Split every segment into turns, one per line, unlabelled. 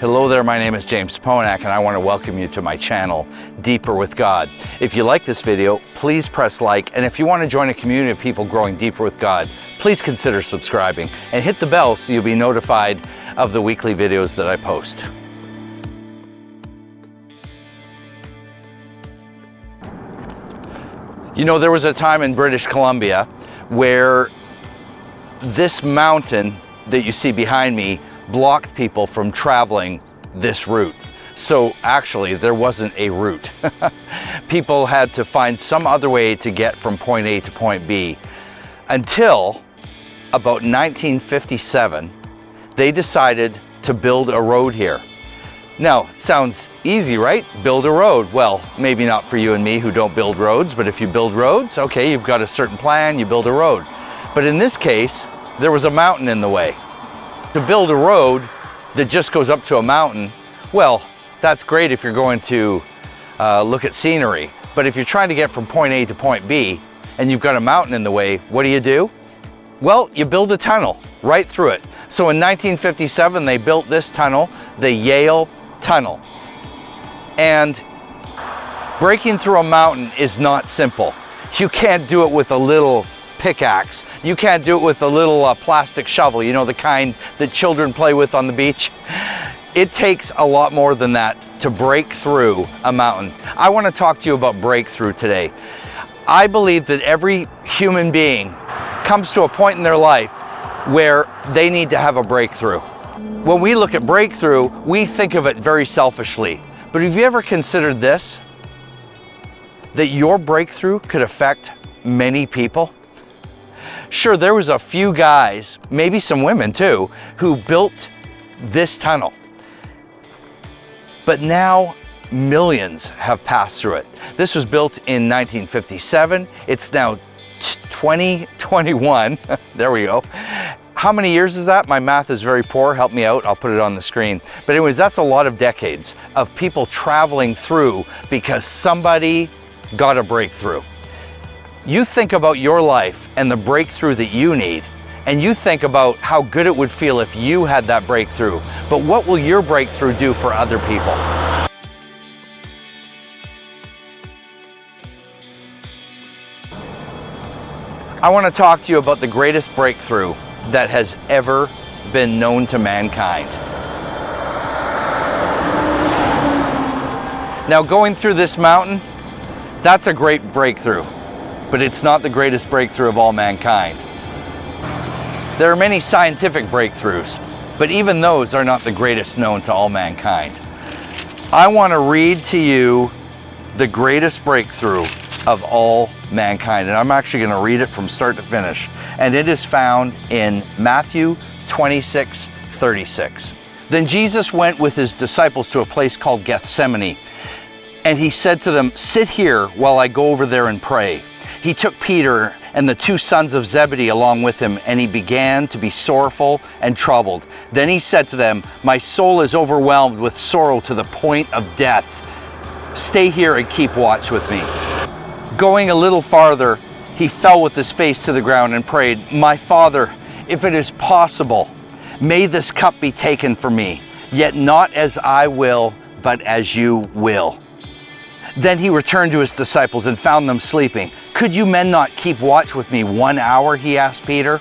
Hello there, my name is James Ponak and I want to welcome you to my channel, Deeper with God. If you like this video, please press like, and if you want to join a community of people growing deeper with God, please consider subscribing and hit the bell so you'll be notified of the weekly videos that I post. You know, there was a time in British Columbia where this mountain that you see behind me blocked people from traveling this route. So actually there wasn't a route. People had to find some other way to get from point A to point B until about 1957 they decided to build a road here. Now, sounds easy, right? Build a road. Well, maybe not for you and me who don't build roads, but if you build roads, okay, you've got a certain plan, you build a road. But in this case, there was a mountain in the way. To build a road that just goes up to a mountain, well, that's great if you're going to look at scenery. But if you're trying to get from point A to point B and you've got a mountain in the way, what do? Well, you build a tunnel right through it. So in 1957, they built this tunnel, the Yale Tunnel. And breaking through a mountain is not simple. You can't do it with a little pickaxe. You can't do it with a little plastic shovel, you know, the kind that children play with on the beach. It takes a lot more than that to break through a mountain. I want to talk to you about breakthrough today. I believe that every human being comes to a point in their life where they need to have a breakthrough. When we look at breakthrough, we think of it very selfishly. But have you ever considered this? That your breakthrough could affect many people? Sure, there was a few guys, maybe some women too, who built this tunnel. But now millions have passed through it. This was built in 1957. It's now 2021. There we go. How many years is that? My math is very poor. Help me out. I'll put it on the screen. But anyways, that's a lot of decades of people traveling through because somebody got a breakthrough. You think about your life and the breakthrough that you need, and you think about how good it would feel if you had that breakthrough. But what will your breakthrough do for other people? I want to talk to you about the greatest breakthrough that has ever been known to mankind. Now, going through this mountain, that's a great breakthrough, but it's not the greatest breakthrough of all mankind. There are many scientific breakthroughs, but even those are not the greatest known to all mankind. I want to read to you the greatest breakthrough of all mankind, and I'm actually going to read it from start to finish, and it is found in Matthew 26:36. Then Jesus went with his disciples to a place called Gethsemane, and he said to them, "Sit here while I go over there and pray." He took Peter and the two sons of Zebedee along with him, and he began to be sorrowful and troubled. Then he said to them, "My soul is overwhelmed with sorrow to the point of death. Stay here and keep watch with me." Going a little farther, he fell with his face to the ground and prayed, "My Father, if it is possible, may this cup be taken from me, yet not as I will, but as you will." Then he returned to his disciples and found them sleeping. "Could you men not keep watch with me 1 hour?" he asked Peter.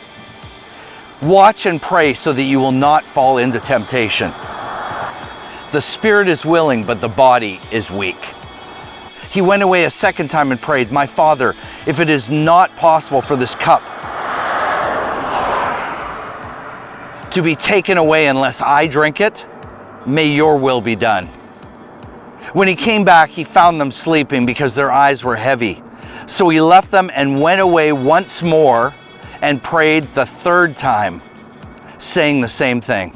"Watch and pray so that you will not fall into temptation. The spirit is willing, but the body is weak." He went away a second time and prayed, "My Father, if it is not possible for this cup to be taken away unless I drink it, may your will be done." When he came back, he found them sleeping because their eyes were heavy. So he left them and went away once more and prayed the third time, saying the same thing.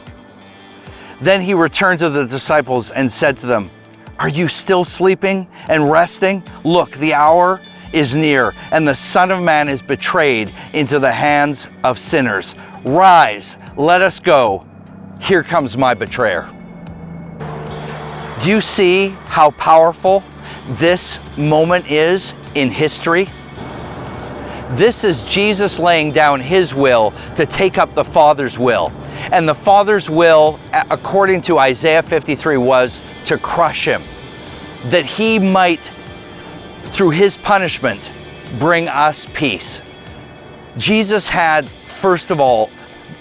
Then he returned to the disciples and said to them, "Are you still sleeping and resting? Look, the hour is near, and the Son of Man is betrayed into the hands of sinners. Rise, let us go. Here comes my betrayer." Do you see how powerful this moment is in history? This is Jesus laying down his will to take up the Father's will. And the Father's will, according to Isaiah 53, was to crush him, that he might, through his punishment, bring us peace. Jesus had, first of all,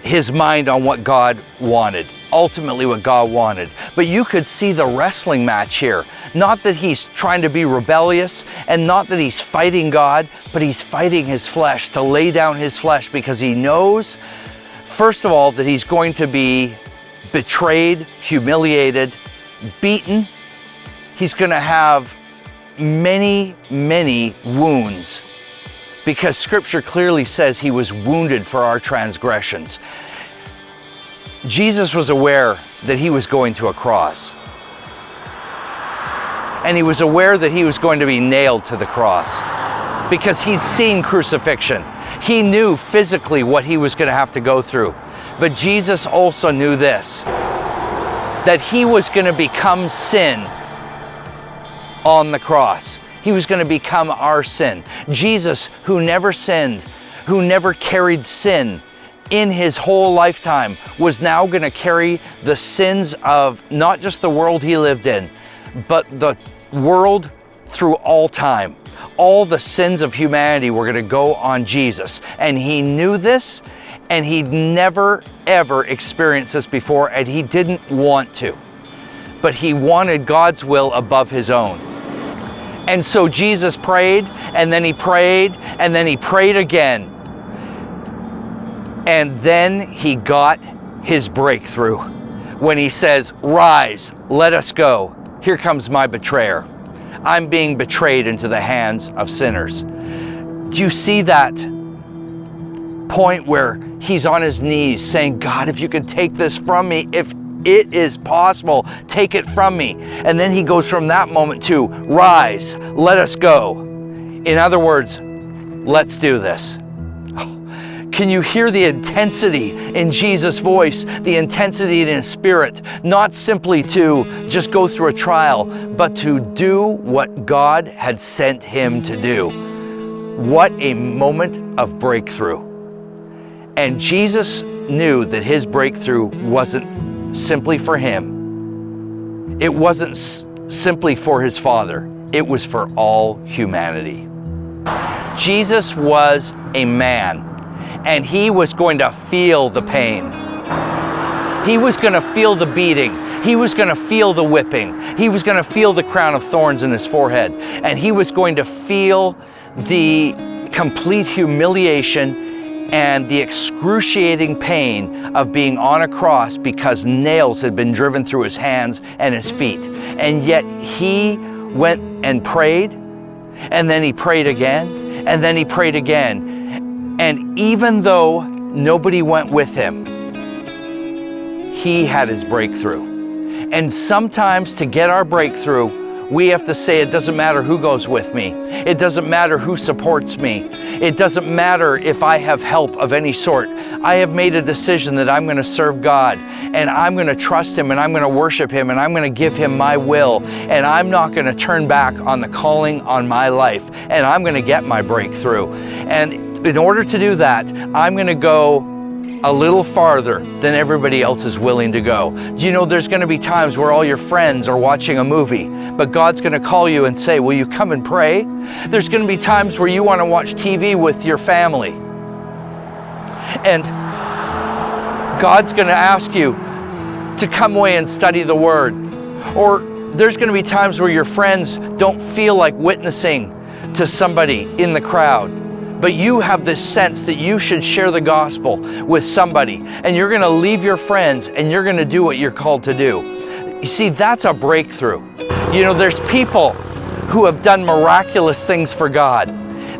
his mind on what God wanted, ultimately what God wanted. But you could see the wrestling match here. Not that he's trying to be rebellious, and not that he's fighting God, but he's fighting his flesh, to lay down his flesh, because he knows, first of all, that he's going to be betrayed, humiliated, beaten. He's going to have many, many wounds, because Scripture clearly says he was wounded for our transgressions. Jesus was aware that he was going to a cross. And he was aware that he was going to be nailed to the cross, because he'd seen crucifixion. He knew physically what he was going to have to go through. But Jesus also knew this, that he was going to become sin on the cross. He was going to become our sin. Jesus, who never sinned, who never carried sin in his whole lifetime, was now going to carry the sins of not just the world he lived in, but the world through all time. All the sins of humanity were going to go on Jesus. And he knew this, and he'd never, ever experienced this before, and he didn't want to. But he wanted God's will above his own. And so Jesus prayed, and then he prayed, and then he prayed again. And then he got his breakthrough when he says, "Rise, let us go. Here comes my betrayer. I'm being betrayed into the hands of sinners." Do you see that point where he's on his knees saying, "God, if you could take this from me, if it is possible, take it from me." And then he goes from that moment to, "Rise, let us go." In other words, let's do this. Can you hear the intensity in Jesus' voice, the intensity in his spirit? Not simply to just go through a trial, but to do what God had sent him to do. What a moment of breakthrough. And Jesus knew that his breakthrough wasn't simply for him. It wasn't simply for his Father. It was for all humanity. Jesus was a man, and he was going to feel the pain. He was going to feel the beating. He was going to feel the whipping. He was going to feel the crown of thorns in his forehead. And he was going to feel the complete humiliation and the excruciating pain of being on a cross, because nails had been driven through his hands and his feet. And yet he went and prayed, and then he prayed again, and then he prayed again. And even though nobody went with him, he had his breakthrough. And sometimes to get our breakthrough, we have to say, it doesn't matter who goes with me. It doesn't matter who supports me. It doesn't matter if I have help of any sort. I have made a decision that I'm going to serve God, and I'm going to trust him, and I'm going to worship him, and I'm going to give him my will, and I'm not going to turn back on the calling on my life, and I'm going to get my breakthrough. And in order to do that, I'm going to go a little farther than everybody else is willing to go. Do you know there's going to be times where all your friends are watching a movie, but God's going to call you and say, "Will you come and pray?" There's going to be times where you want to watch TV with your family, and God's going to ask you to come away and study the Word. Or there's going to be times where your friends don't feel like witnessing to somebody in the crowd, but you have this sense that you should share the gospel with somebody, and you're going to leave your friends and you're going to do what you're called to do. You see, that's a breakthrough. You know, there's people who have done miraculous things for God.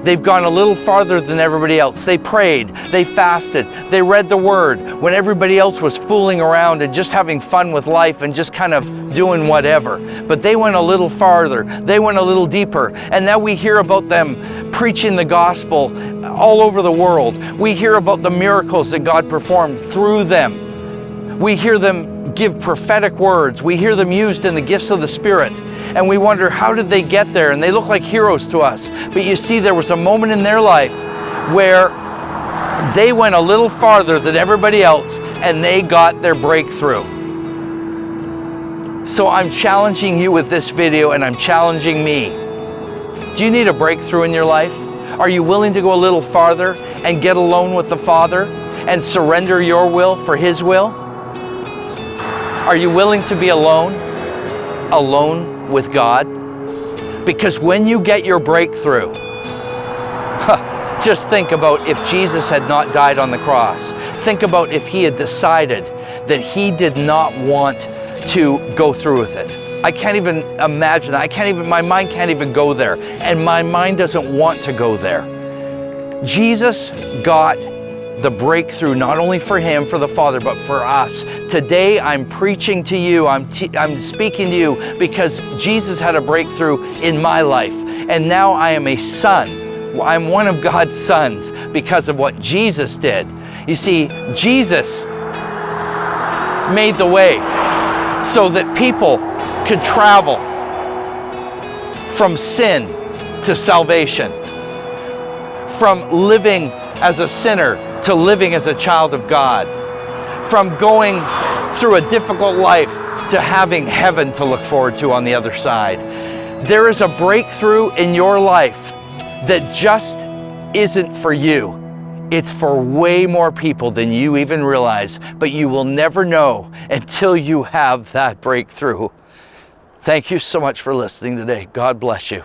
They've gone a little farther than everybody else. They prayed, they fasted, they read the Word when everybody else was fooling around and just having fun with life and just kind of doing whatever. But they went a little farther, they went a little deeper, and now we hear about them preaching the gospel all over the world. We hear about the miracles that God performed through them. We hear them give prophetic words. We hear them used in the gifts of the Spirit. And we wonder, how did they get there? And they look like heroes to us. But you see, there was a moment in their life where they went a little farther than everybody else and they got their breakthrough. So I'm challenging you with this video, and I'm challenging me. Do you need a breakthrough in your life? Are you willing to go a little farther and get alone with the Father and surrender your will for His will? Are you willing to be alone with God? Because when you get your breakthrough, just think about if Jesus had not died on the cross. Think about if He had decided that He did not want to go through with it. I can't even imagine that. My mind can't even go there. And my mind doesn't want to go there. Jesus got the breakthrough, not only for Him, for the Father, but for us. Today I'm preaching to you, I'm speaking to you because Jesus had a breakthrough in my life. And now I am a son. I'm one of God's sons because of what Jesus did. You see, Jesus made the way so that people could travel from sin to salvation, from living as a sinner to living as a child of God, from going through a difficult life to having heaven to look forward to on the other side. There is a breakthrough in your life that just isn't for you. It's for way more people than you even realize, but you will never know until you have that breakthrough. Thank you so much for listening today. God bless you.